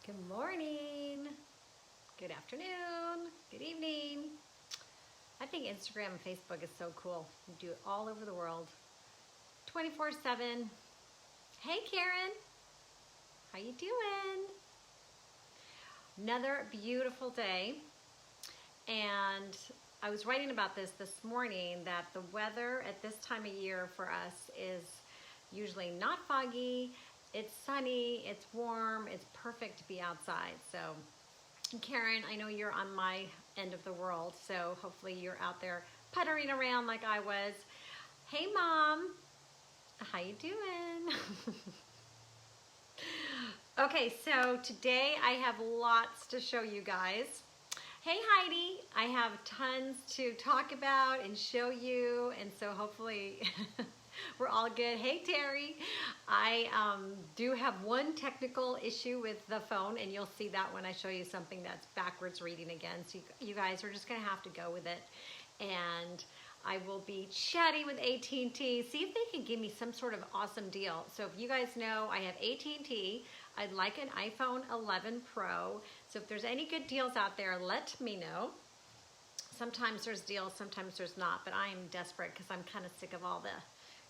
Good morning, good afternoon, good evening. I think Instagram and Facebook is so cool. You do it all over the world, 24/7. Hey Karen, how you doing? Another beautiful day. And I was writing about this morning that the weather at this time of year for us is usually not foggy. It's sunny, it's warm, it's perfect to be outside. So Karen, I know you're on my end of the world, so hopefully you're out there puttering around like I was. Hey Mom, how you doing? Okay, so today I have lots to show you guys. Hey Heidi, I have tons to talk about and show you, and so hopefully we're all good. Hey Terry, I do have one technical issue with the phone, and you'll see that when I show you something that's backwards reading again. So you guys are just gonna have to go with it. And I will be chatting with AT&T, see if they can give me some sort of awesome deal. So if you guys know, I have AT&T. I'd like an iPhone 11 Pro. So if there's any good deals out there, let me know. Sometimes there's deals, sometimes there's not, but I am desperate because I'm kind of sick of all the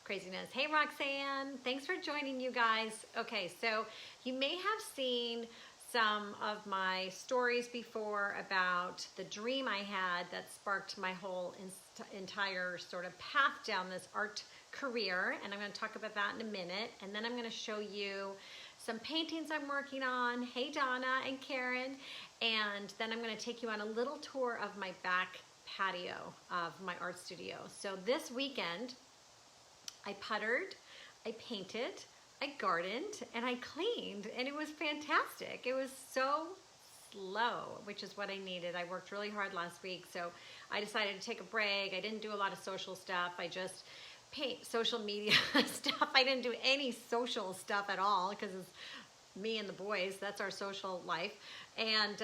craziness. Hey Roxanne, thanks for joining you guys. Okay, so you may have seen some of my stories before about the dream I had that sparked my whole entire sort of path down this art career, and I'm going to talk about that in a minute, and then I'm going to show you some paintings I'm working on. Hey Donna and Karen, and then I'm going to take you on a little tour of my back patio of my art studio. So this weekend I puttered, I painted, I gardened, and I cleaned, and it was fantastic. It was so slow, which is what I needed. I worked really hard last week, so I decided to take a break. I didn't do a lot of social stuff. I just paint social media stuff. I didn't do any social stuff at all because it's me and the boys. That's our social life. And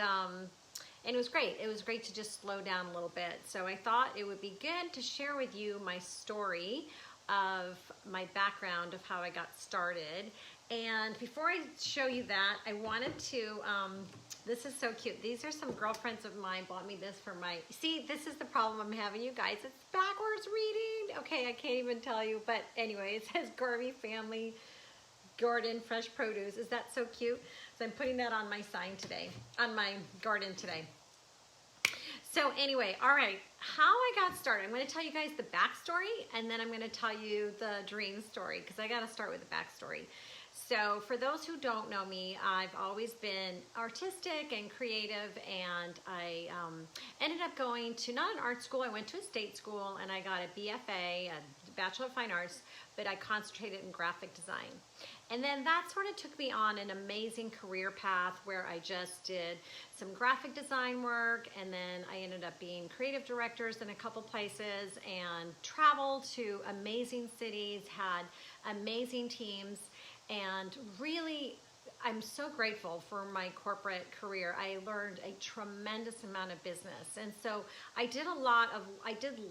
it was great. It was great to just slow down a little bit. So I thought it would be good to share with you my story of my background of how I got started. And before I show you that, I wanted to, this is so cute. These are some girlfriends of mine bought me this for my, see, this is the problem I'm having, you guys. It's backwards reading. Okay, I can't even tell you, but anyway, it says Garvey Family Garden Fresh Produce. Is that so cute? So I'm putting that on my sign today, on my garden today. So anyway, all right, how I got started. I'm going to tell you guys the backstory, and then I'm going to tell you the dream story, because I got to start with the backstory. So for those who don't know me, I've always been artistic and creative, and I ended up going to, not an art school, I went to a state school, and I got a BFA, a Bachelor of Fine Arts, but I concentrated in graphic design. And then that sort of took me on an amazing career path where I just did some graphic design work, and then I ended up being creative directors in a couple places and traveled to amazing cities, had amazing teams, and really I'm so grateful for my corporate career. I learned a tremendous amount of business, and so I did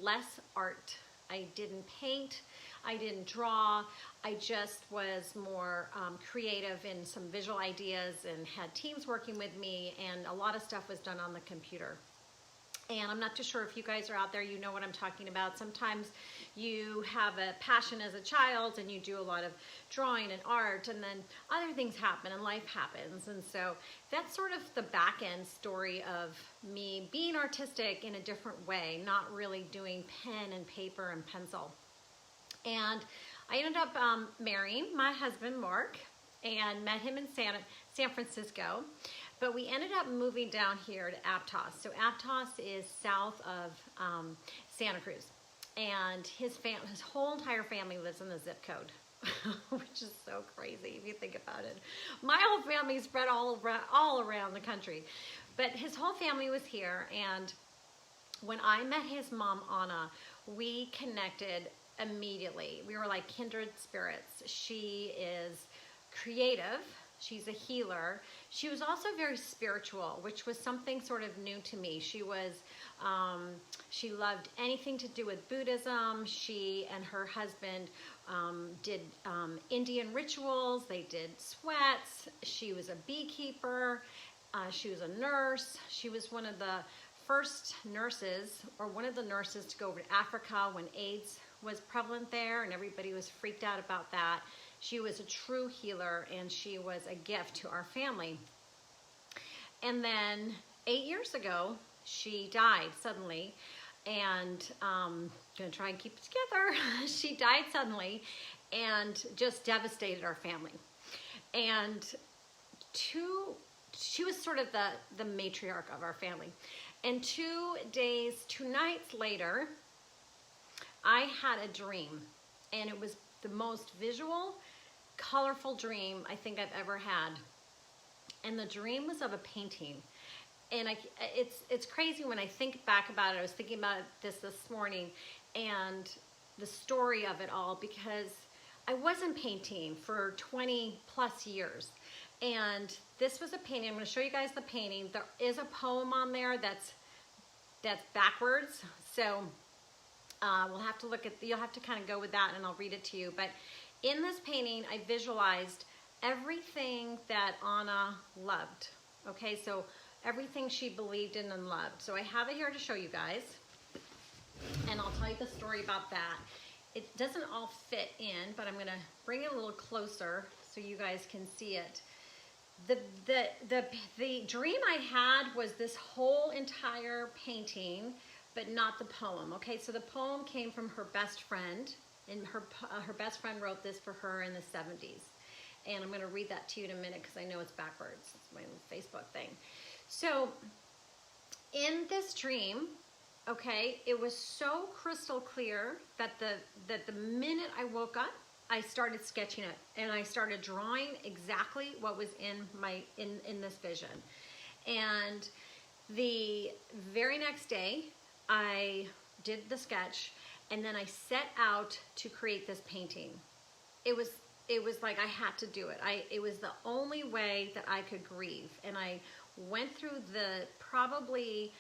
less art. I didn't paint, I didn't draw, I just was more creative in some visual ideas and had teams working with me, and a lot of stuff was done on the computer. And I'm not too sure if you guys are out there, you know what I'm talking about. Sometimes you have a passion as a child and you do a lot of drawing and art, and then other things happen and life happens. And so that's sort of the back end story of me being artistic in a different way, not really doing pen and paper and pencil. And I ended up marrying my husband, Mark, and met him in San Francisco. But we ended up moving down here to Aptos. So Aptos is south of Santa Cruz. And his whole entire family lives in the zip code, which is so crazy if you think about it. My whole family spread all around the country. But his whole family was here. And when I met his mom, Anna, we connected immediately. We were like kindred spirits. She is creative. She's a healer. She was also very spiritual, which was something sort of new to me. She loved anything to do with Buddhism. She and her husband did Indian rituals. They did sweats. She was a beekeeper. She was a nurse. She was one of the first nurses, or one of the nurses, to go over to Africa when AIDS was prevalent there, and everybody was freaked out about that. She was a true healer, and she was a gift to our family. And then 8 years ago, she died suddenly, and I'm gonna try and keep it together. She died suddenly and just devastated our family. And she was sort of the matriarch of our family. And 2 nights later, I had a dream, and it was the most visual, colorful dream I think I've ever had. And the dream was of a painting. And it's crazy when I think back about it. I was thinking about this morning, and the story of it all, because I wasn't painting for 20 plus years. And this was a painting. I'm going to show you guys the painting. There is a poem on there that's backwards. So we'll have to look at, you'll have to kind of go with that, and I'll read it to you. But in this painting, I visualized everything that Anna loved. Okay, so everything she believed in and loved. So I have it here to show you guys, and I'll tell you the story about that. It doesn't all fit in, but I'm going to bring it a little closer so you guys can see it. The dream I had was this whole entire painting, but not the poem. Okay, so the poem came from her best friend, and her best friend wrote this for her in the 70s. And I'm going to read that to you in a minute because I know it's backwards. It's my Facebook thing. So in this dream, okay, it was so crystal clear that the minute I woke up, I started sketching it, and I started drawing exactly what was in this vision. And the very next day, I did the sketch, and then I set out to create this painting. It was like I had to do it. It was the only way that I could grieve. And I went through probably,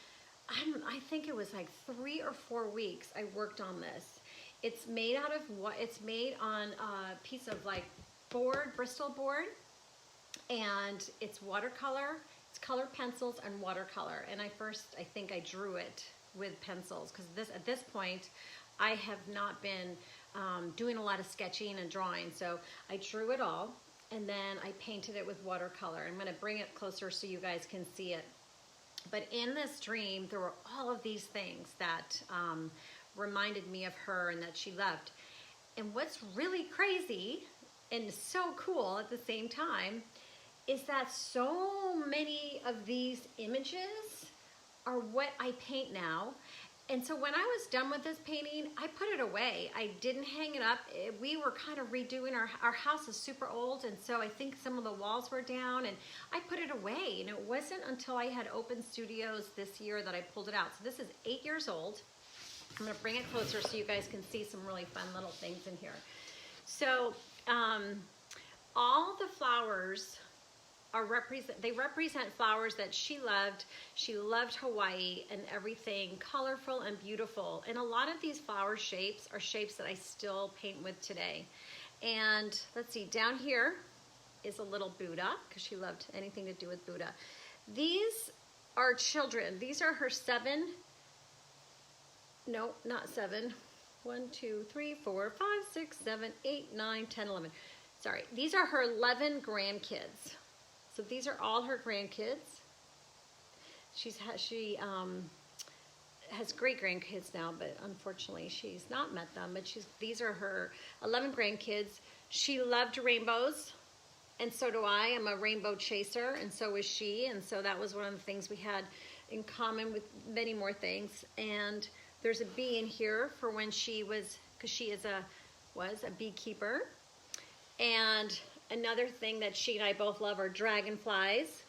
I think it was like 3 or 4 weeks I worked on this. It's made out of what? It's made on a piece of like board, Bristol board, and it's watercolor. It's colored pencils and watercolor. And I think I drew it with pencils, because at this point, I have not been doing a lot of sketching and drawing. So I drew it all, and then I painted it with watercolor. I'm going to bring it closer so you guys can see it. But in this dream, there were all of these things that reminded me of her and that she loved. And what's really crazy and so cool at the same time is that so many of these images are what I paint now. And so when I was done with this painting, I put it away. I didn't hang it up. We were kind of redoing our house is super old, and so I think some of the walls were down, and I put it away. And it wasn't until I had opened studios this year that I pulled it out. So this is 8 years old. I'm going to bring it closer so you guys can see some really fun little things in here. So all the flowers they represent flowers that she loved. She loved Hawaii and everything colorful and beautiful. And a lot of these flower shapes are shapes that I still paint with today. And let's see, down here is a little Buddha, because she loved anything to do with Buddha. These are children. These are her 7, no, not 7. 1, 2, 3, 4, 5, 6, 7, 8, 9, 10, 11. Sorry, these are her 11 grandkids. So these are all her grandkids. She has great grandkids now, but unfortunately she's not met them. But these are her 11 grandkids. She loved rainbows, and so do I. I'm a rainbow chaser, and so is she. And so that was one of the things we had in common, with many more things. And there's a bee in here for when she was, because she was a beekeeper. And another thing that she and I both love are dragonflies.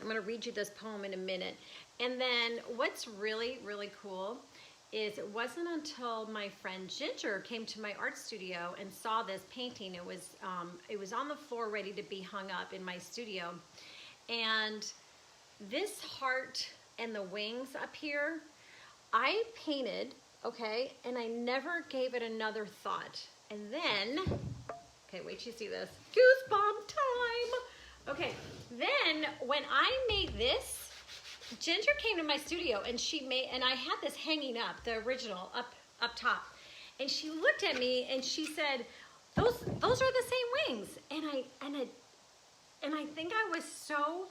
I'm going to read you this poem in a minute. And then what's really, really cool is it wasn't until my friend Ginger came to my art studio and saw this painting. It was on the floor ready to be hung up in my studio. And this heart and the wings up here, I painted, okay, and I never gave it another thought. And then, okay, wait till you see this. Goosebump time. Okay, then when I made this, Ginger came to my studio and I had this hanging up, the original, up top. And she looked at me and she said, those are the same wings. And I think I was so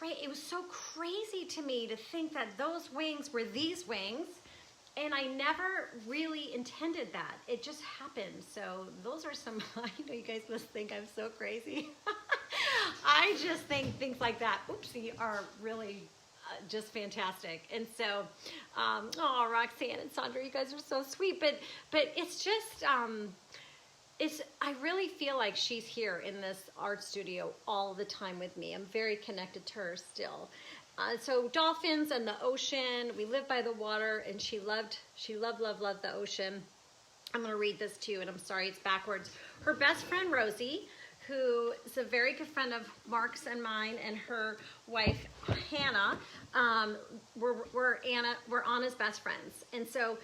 it was so crazy to me to think that those wings were these wings. And I never really intended that. It just happened. So those are some, I know you guys must think I'm so crazy. I just think things like that, oopsie, are really just fantastic. And so, oh, Roxanne and Sandra, you guys are so sweet. But it's just, I really feel like she's here in this art studio all the time with me. I'm very connected to her still. So dolphins and the ocean, we live by the water, and she loved the ocean. I'm going to read this to you, and I'm sorry, it's backwards. Her best friend, Rosie, who is a very good friend of Mark's and mine, and her wife, Hannah, we're Anna's best friends. And so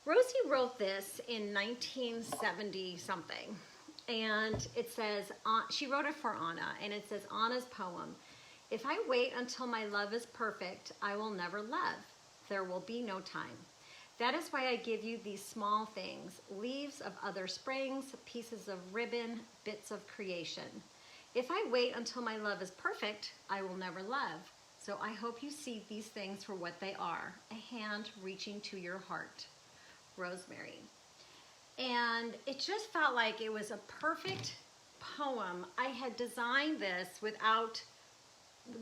Rosie wrote this in 1970 something, and it says, she wrote it for Anna, and it says, Anna's poem. If I wait until my love is perfect, I will never love. There will be no time. That is why I give you these small things, leaves of other springs, pieces of ribbon, bits of creation. If I wait until my love is perfect, I will never love. So I hope you see these things for what they are, a hand reaching to your heart. Rosemary. And it just felt like it was a perfect poem. I had designed this without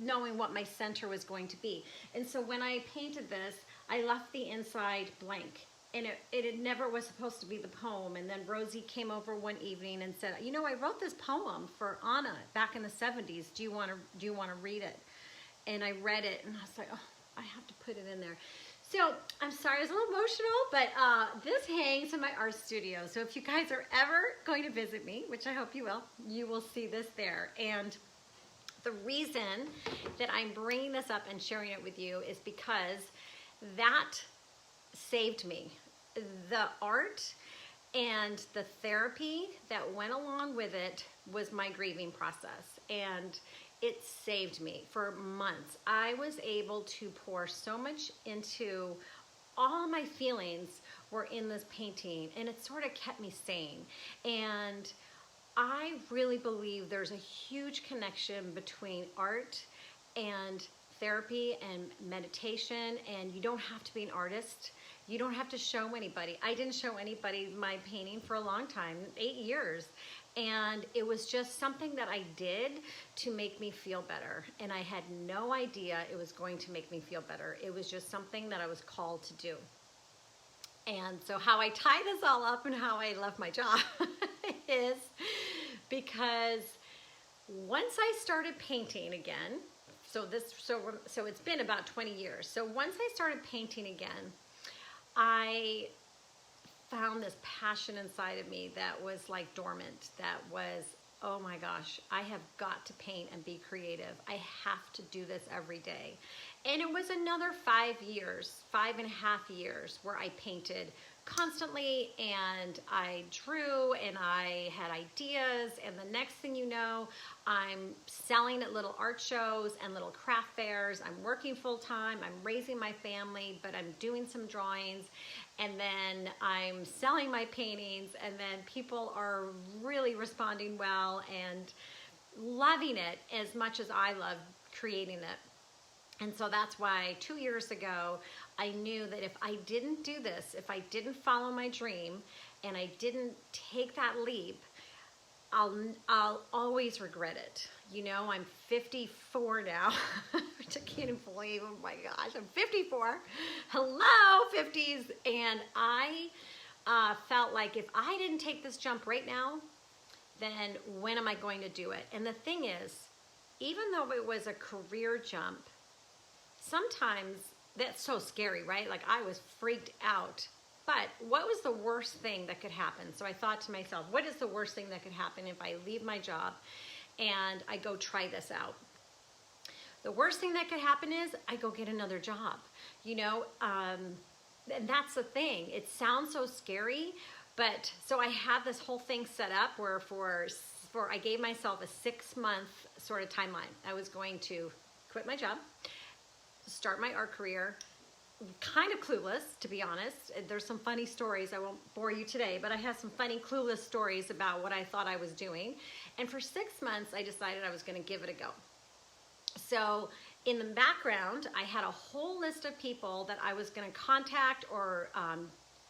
knowing what my center was going to be. And so when I painted this, I left the inside blank. And it never was supposed to be the poem. And then Rosie came over one evening and said, you know, I wrote this poem for Anna back in the 70s. Do you want to read it? And I read it, and I was like, oh, I have to put it in there. So I'm sorry, I was a little emotional, but this hangs in my art studio. So if you guys are ever going to visit me, which I hope you will see this there. And the reason that I'm bringing this up and sharing it with you is because that saved me. The art and the therapy that went along with it was my grieving process, and it saved me for months. I was able to pour so much into all my feelings were in this painting, and it sort of kept me sane. And I really believe there's a huge connection between art and therapy and meditation, and you don't have to be an artist. You don't have to show anybody. I didn't show anybody my painting for a long time, 8 years. And it was just something that I did to make me feel better. And I had no idea it was going to make me feel better. It was just something that I was called to do. And so how I tie this all up and how I left my job is because once I started painting again, so it's been about 20 years. So once I started painting again, I found this passion inside of me that was like dormant, that was, oh my gosh, I have got to paint and be creative. I have to do this every day. And it was another 5 years, 5.5 years where I painted constantly, and I drew, and I had ideas, and the next thing you know, I'm selling at little art shows and little craft fairs. I'm working full-time, I'm raising my family, but I'm doing some drawings, and then I'm selling my paintings, and then people are really responding well and loving it as much as I love creating it. And so that's why 2 years ago, I knew that if I didn't do this, if I didn't follow my dream, and I didn't take that leap, I'll always regret it. You know, I'm 54 now, which I can't even believe. Oh my gosh, I'm 54. Hello, 50s. And I felt like if I didn't take this jump right now, then when am I going to do it? And the thing is, even though it was a career jump, sometimes that's so scary, right? Like I was freaked out. But what was the worst thing that could happen? So I thought to myself, what is the worst thing that could happen if I leave my job and I go try this out? The worst thing that could happen is I go get another job, you know? And that's the thing. It sounds so scary, But so I had this whole thing set up where I gave myself a 6-month sort of timeline. I was going to quit my job, start my art career, kind of clueless, to be honest. There's some funny stories. I won't bore you today, but I have some funny clueless stories about what I thought I was doing. And for 6 months, I decided I was going to give it a go. So in the background, I had a whole list of people that I was going to contact or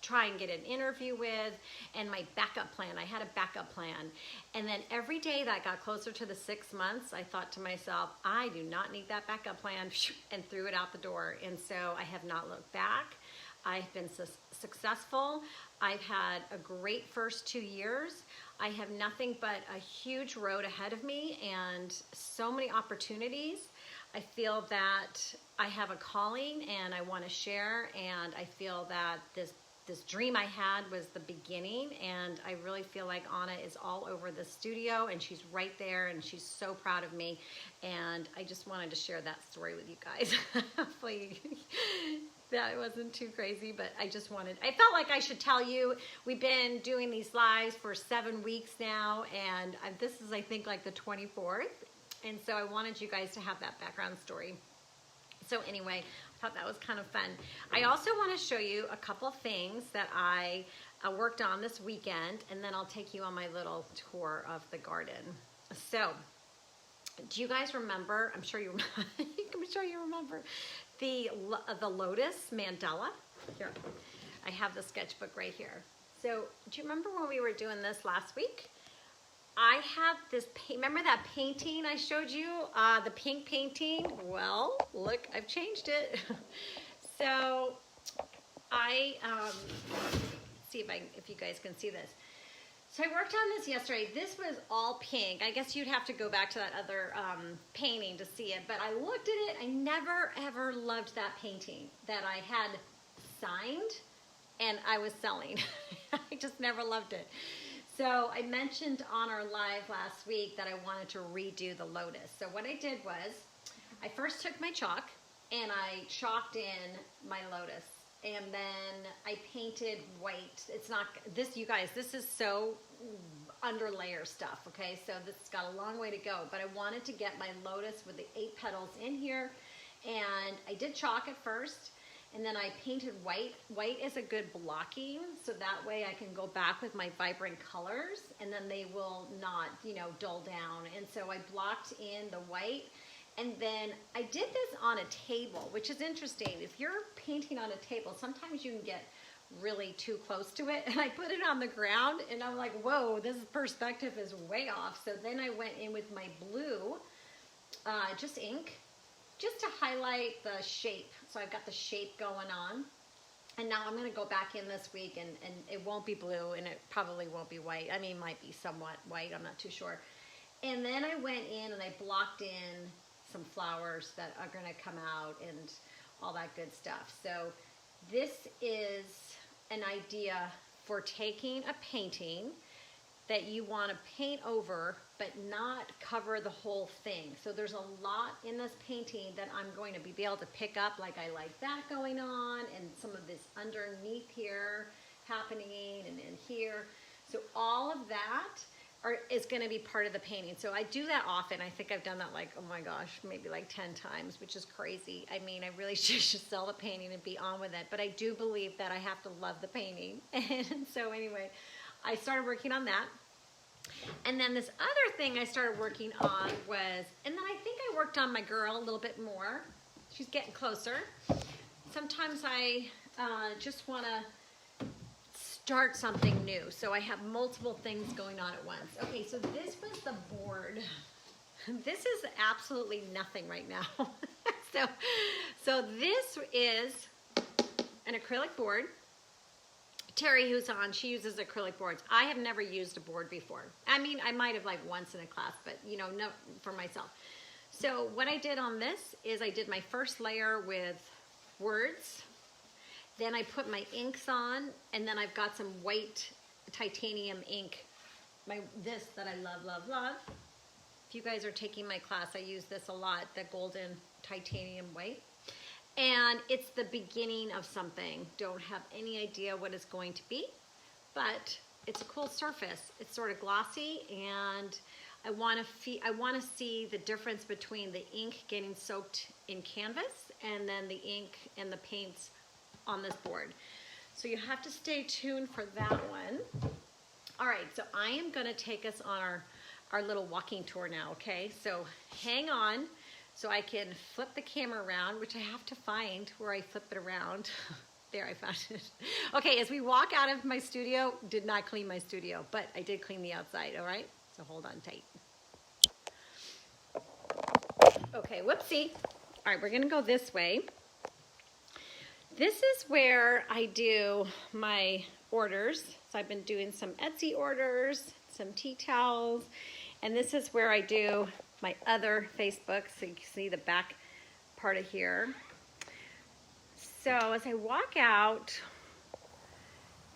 try and get an interview with, and my backup plan. I had a backup plan. And then every day that got closer to the 6 months, I thought to myself, I do not need that backup plan, and threw it out the door. And so I have not looked back. I've been successful. I've had a great first 2 years. I have nothing but a huge road ahead of me and so many opportunities. I feel that I have a calling and I want to share, and I feel that this dream I had was the beginning, and I really feel like Anna is all over the studio, and she's right there, and she's so proud of me, and I just wanted to share that story with you guys. Hopefully that wasn't too crazy, but I felt like I should tell you. We've been doing these lives for 7 weeks now, and this is, I think, like the 24th, and so I wanted you guys to have that background story. So anyway, I thought that was kind of fun. I also want to show you a couple things that I worked on this weekend, and then I'll take you on my little tour of the garden. So, do you guys remember, I'm sure you remember, the Lotus mandala? Here, I have the sketchbook right here. So, do you remember when we were doing this last week? I have this, remember that painting I showed you, the pink painting? Well, look, I've changed it. So I, see if you guys can see this. So I worked on this yesterday. This was all pink. I guess you'd have to go back to that other painting to see it, but I looked at it. I never ever loved that painting that I had signed and I was selling. I just never loved it. So I mentioned on our live last week that I wanted to redo the Lotus. So what I did was, I first took my chalk and I chalked in my Lotus, and then I painted white. It's not, this, you guys, this is so under layer stuff, okay? So this has got a long way to go, but I wanted to get my Lotus with the 8 petals in here, and I did chalk at first. And then I painted white. White is a good blocking, so that way I can go back with my vibrant colors, and then they will not, dull down. And so I blocked in the white, and then I did this on a table, which is interesting. If you're painting on a table, sometimes you can get really too close to it, and I put it on the ground, and I'm like, whoa, this perspective is way off. So then I went in with my blue, just ink, just to highlight the shape. So I've got the shape going on. And now I'm gonna go back in this week, and it won't be blue, and it probably won't be white. I mean, it might be somewhat white, I'm not too sure. And then I went in and I blocked in some flowers that are gonna come out and all that good stuff. So this is an idea for taking a painting that you want to paint over but not cover the whole thing. So there's a lot in this painting that I'm going to be able to pick up, like I like that going on, and some of this underneath here happening, and in here. So all of that is going to be part of the painting. So I do that often. I think I've done that like, oh my gosh, maybe like 10 times, which is crazy. I mean, I really should sell the painting and be on with it, but I do believe that I have to love the painting. And so anyway, I started working on that. And then this other thing I started working on was, and then I think I worked on my girl a little bit more. She's getting closer. Sometimes I just want to start something new. So I have multiple things going on at once. Okay, so this was the board. This is absolutely nothing right now. so this is an acrylic board. Terry, who's on, she uses acrylic boards. I have never used a board before. I mean, I might have like once in a class, but no, for myself. So what I did on this is I did my first layer with words. Then I put my inks on, and then I've got some white titanium ink. This that I love, love, love. If you guys are taking my class, I use this a lot, the golden titanium white. And it's the beginning of something. Don't have any idea what it's going to be, but it's a cool surface. It's sort of glossy, and I want to see the difference between the ink getting soaked in canvas and then the ink and the paints on this board. So you have to stay tuned for that one. All right, so I am going to take us on our little walking tour now, okay? So hang on so I can flip the camera around, which I have to find where I flip it around. There, I found it. Okay, as we walk out of my studio, did not clean my studio, but I did clean the outside, all right? So hold on tight. Okay, whoopsie. All right, we're gonna go this way. This is where I do my orders. So I've been doing some Etsy orders, some tea towels, and this is where I do my other Facebook, so you can see the back part of here. So as I walk out,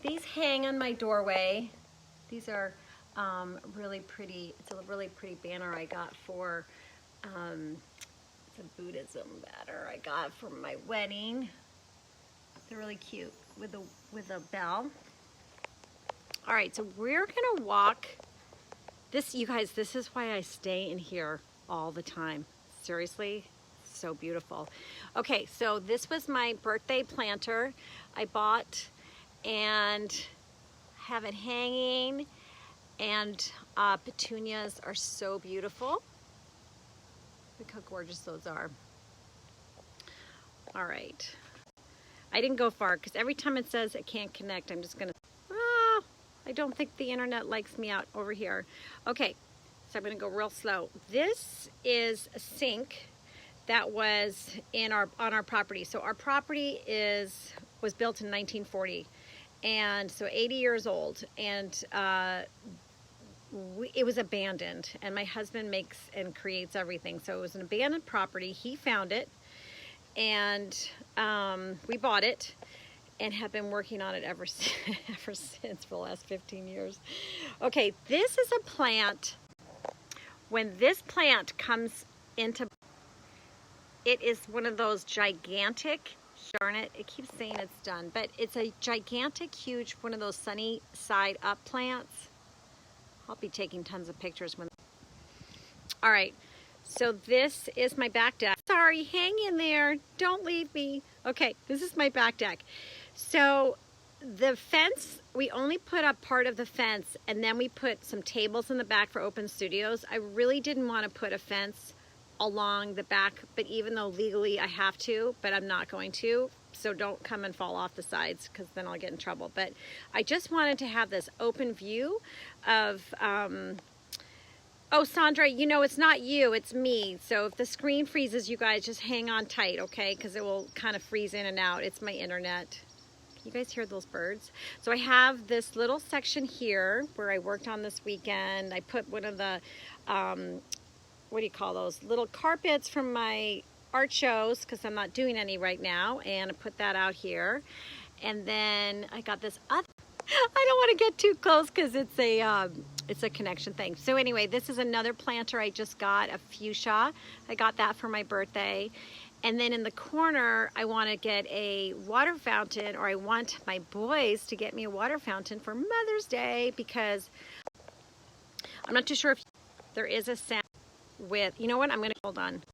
these hang on my doorway. These are really pretty. It's a really pretty banner I got for, it's a Buddhism banner I got for my wedding. They're really cute with a bell. All right, so we're gonna walk. This, you guys, this is why I stay in here all the time. Seriously. So beautiful. Okay, so this was my birthday planter I bought and have it hanging, and petunias are so beautiful. Look how gorgeous those are. All right, I didn't go far because every time it says it can't connect, I'm just gonna, I don't think the internet likes me out over here. Okay, so I'm gonna go real slow. This is a sink that was on our property. So our property was built in 1940, and so 80 years old, and it was abandoned, and my husband makes and creates everything. So it was an abandoned property. He found it, and we bought it and have been working on it ever since for the last 15 years. Okay, this is a plant. When this plant comes into, it is one of those gigantic, darn it, it keeps saying it's done, but it's a gigantic, huge, one of those sunny side up plants. I'll be taking tons of pictures when. All right, so this is my back deck. Sorry, hang in there, don't leave me. Okay, this is my back deck. So the fence, we only put up part of the fence, and then we put some tables in the back for open studios. I really didn't want to put a fence along the back, but even though legally I have to, but I'm not going to, so don't come and fall off the sides because then I'll get in trouble. But I just wanted to have this open view of, oh, Sandra, you know, it's not you, it's me. So if the screen freezes, you guys just hang on tight, okay? Because it will kind of freeze in and out. It's my internet. Can you guys hear those birds? So I have this little section here where I worked on this weekend. I put one of the, what do you call those, little carpets from my art shows, because I'm not doing any right now, and I put that out here. And then I got this other, I don't want to get too close because it's a connection thing. So anyway, this is another planter I just got, a fuchsia. I got that for my birthday. And then in the corner, I want to get a water fountain, or I want my boys to get me a water fountain for Mother's Day, because I'm not too sure if there is a sound with, you know what, I'm going to, hold on.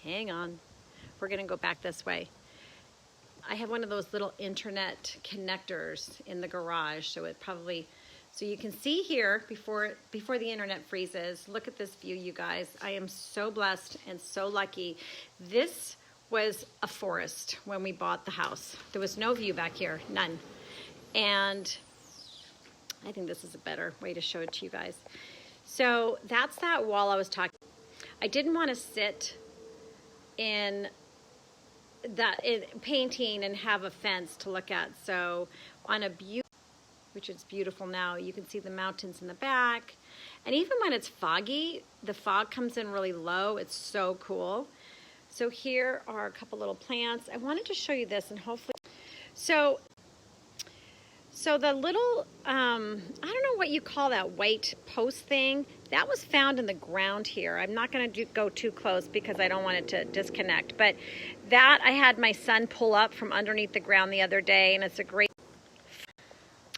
Hang on. We're going to go back this way. I have one of those little internet connectors in the garage, so it probably, so you can see here before the internet freezes. Look at this view, you guys. I am so blessed and so lucky. This was a forest when we bought the house. There was no view back here, none. And I think this is a better way to show it to you guys. So that's that wall I was talking. I didn't want to sit in painting and have a fence to look at. So on a view, which is beautiful now, you can see the mountains in the back. And even when it's foggy, the fog comes in really low. It's so cool. So here are a couple little plants. I wanted to show you this, and hopefully, so the little, I don't know what you call that white post thing. That was found in the ground here. I'm not going to go too close because I don't want it to disconnect. But that I had my son pull up from underneath the ground the other day, and it's a great,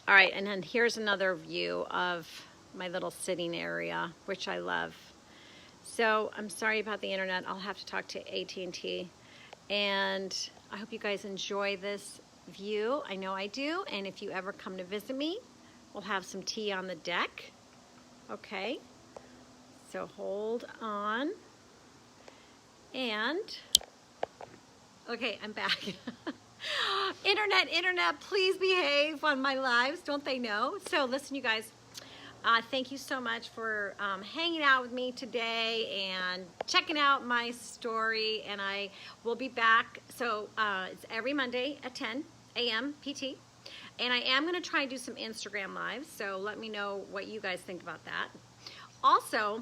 All right, and then here's another view of my little sitting area, which I love. So I'm sorry about the internet. I'll have to talk to AT&T. And I hope you guys enjoy this view. I know I do. And if you ever come to visit me, we'll have some tea on the deck. Okay. So hold on. And, okay, I'm back. Internet, please behave on my lives. Don't they know? So listen, you guys. Thank you so much for hanging out with me today and checking out my story. And I will be back. So it's every Monday at 10 a.m. PT. And I am going to try and do some Instagram lives. So let me know what you guys think about that. Also,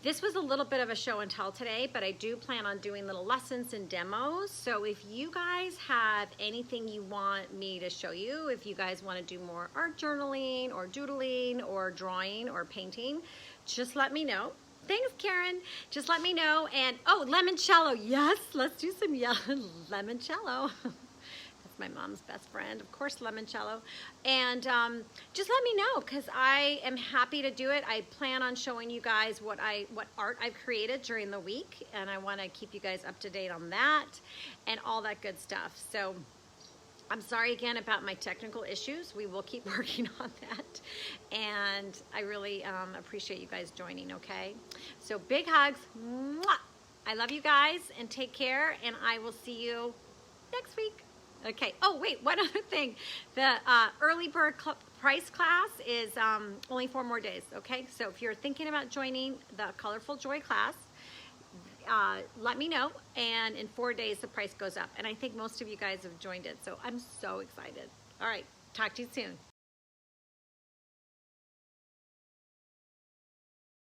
this was a little bit of a show and tell today, but I do plan on doing little lessons and demos. So if you guys have anything you want me to show you, if you guys want to do more art journaling or doodling or drawing or painting, just let me know. Thanks, Karen. Just let me know. And, oh, limoncello. Yes, let's do some limoncello. My mom's best friend, of course, limoncello. And just let me know, because I am happy to do it. I plan on showing you guys what art I've created during the week, and I want to keep you guys up to date on that and all that good stuff. So I'm sorry again about my technical issues. We will keep working on that, and I really appreciate you guys joining. Okay, so big hugs. Mwah! I love you guys, and take care, and I will see you next week. Okay. Oh, wait, one other thing. The early bird price class is only 4 more days, okay? So if you're thinking about joining the Colorful Joy class, let me know. And in 4 days, the price goes up. And I think most of you guys have joined it, so I'm so excited. All right. Talk to you soon.